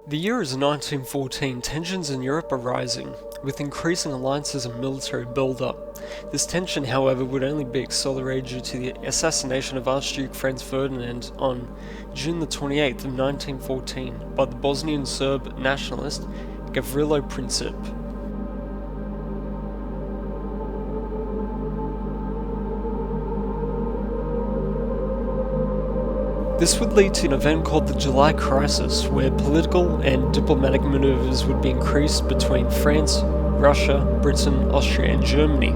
The year is 1914. Tensions in Europe are rising, with increasing alliances and military build-up. This tension, however, would only be accelerated due to the assassination of Archduke Franz Ferdinand on June the 28th of 1914 by the Bosnian Serb nationalist Gavrilo Princip. This would lead to an event called the July Crisis, where political and diplomatic maneuvers would be increased between France, Russia, Britain, Austria and Germany.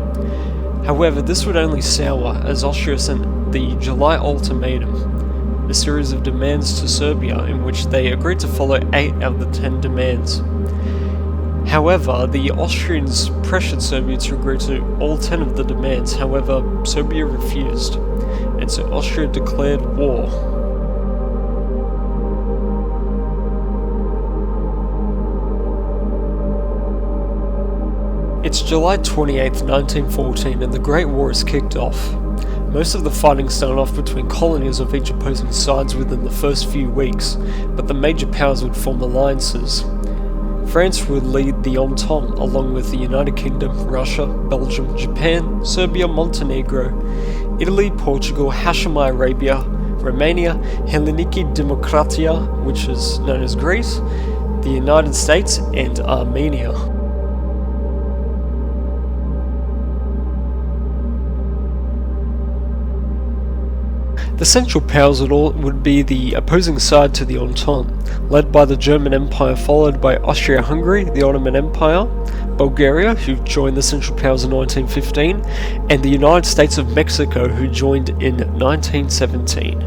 However, this would only sour as Austria sent the July Ultimatum, a series of demands to Serbia in which they agreed to follow 8 out of the 10 demands. However, the Austrians pressured Serbia to agree to all 10 of the demands. However, Serbia refused, and so Austria declared war. It's July 28th, 1914, and the Great War is kicked off. Most of the fighting started off between colonies of each opposing sides within the first few weeks, but the major powers would form alliances. France would lead the Entente along with the United Kingdom, Russia, Belgium, Japan, Serbia, Montenegro, Italy, Portugal, Hashemi Arabia, Romania, Helleniki Demokratia, which is known as Greece, the United States, and Armenia. The Central Powers would be the opposing side to the Entente, led by the German Empire, followed by Austria-Hungary, the Ottoman Empire, Bulgaria, who joined the Central Powers in 1915, and the United States of Mexico, who joined in 1917.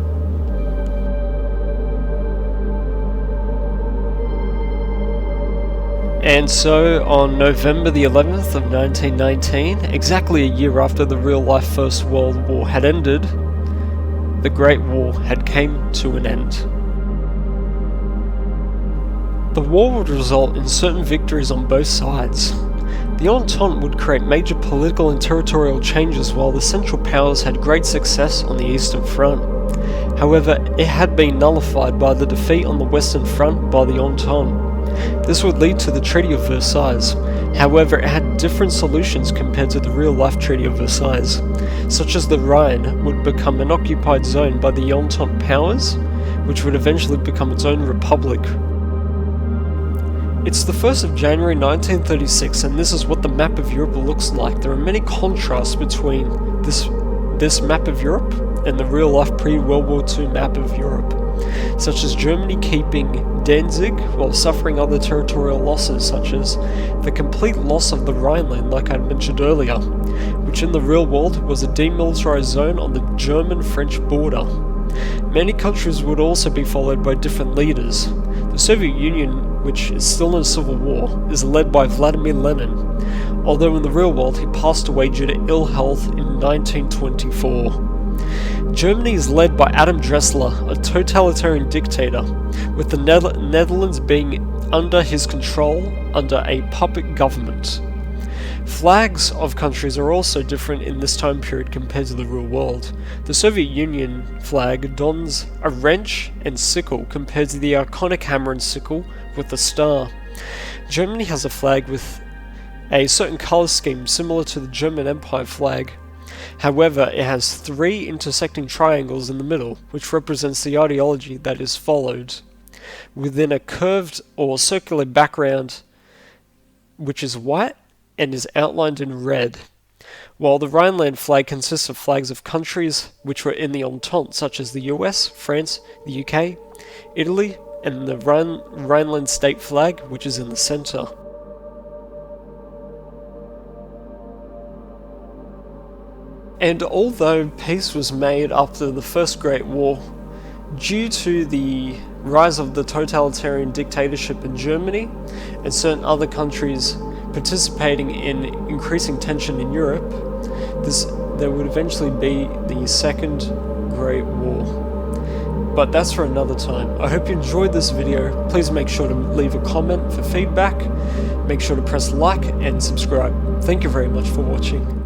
And so, on November the 11th of 1919, exactly a year after the real-life First World War had ended, the Great War had came to an end. The war would result in certain victories on both sides. The Entente would create major political and territorial changes while the Central Powers had great success on the Eastern Front. However, it had been nullified by the defeat on the Western Front by the Entente. This would lead to the Treaty of Versailles. However, it had different solutions compared to the real-life Treaty of Versailles, such as the Rhine would become an occupied zone by the Entente powers, which would eventually become its own republic. It's the 1st of January 1936, and this is what the map of Europe looks like. There are many contrasts between this map of Europe and the real-life pre-World War II map of Europe, such as Germany keeping Danzig while suffering other territorial losses, such as the complete loss of the Rhineland, like I mentioned earlier, which in the real world was a demilitarized zone on the German-French border. Many countries would also be followed by different leaders. The Soviet Union, which is still in a civil war, is led by Vladimir Lenin, although in the real world he passed away due to ill health in 1924. Germany is led by Adam Dressler, a totalitarian dictator, with the Netherlands being under his control under a puppet government. Flags of countries are also different in this time period compared to the real world. The Soviet Union flag dons a wrench and sickle compared to the iconic hammer and sickle with the star. Germany has a flag with a certain colour scheme similar to the German Empire flag. However, it has 3 intersecting triangles in the middle, which represents the ideology that is followed, within a curved or circular background which is white and is outlined in red. While the Rhineland flag consists of flags of countries which were in the Entente, such as the US, France, the UK, Italy, and the Rhineland state flag, which is in the centre. And although peace was made after the First Great War, due to the rise of the totalitarian dictatorship in Germany and certain other countries participating in increasing tension in Europe, there would eventually be the Second Great War. But that's for another time. I hope you enjoyed this video. Please make sure to leave a comment for feedback. Make sure to press like and subscribe. Thank you very much for watching.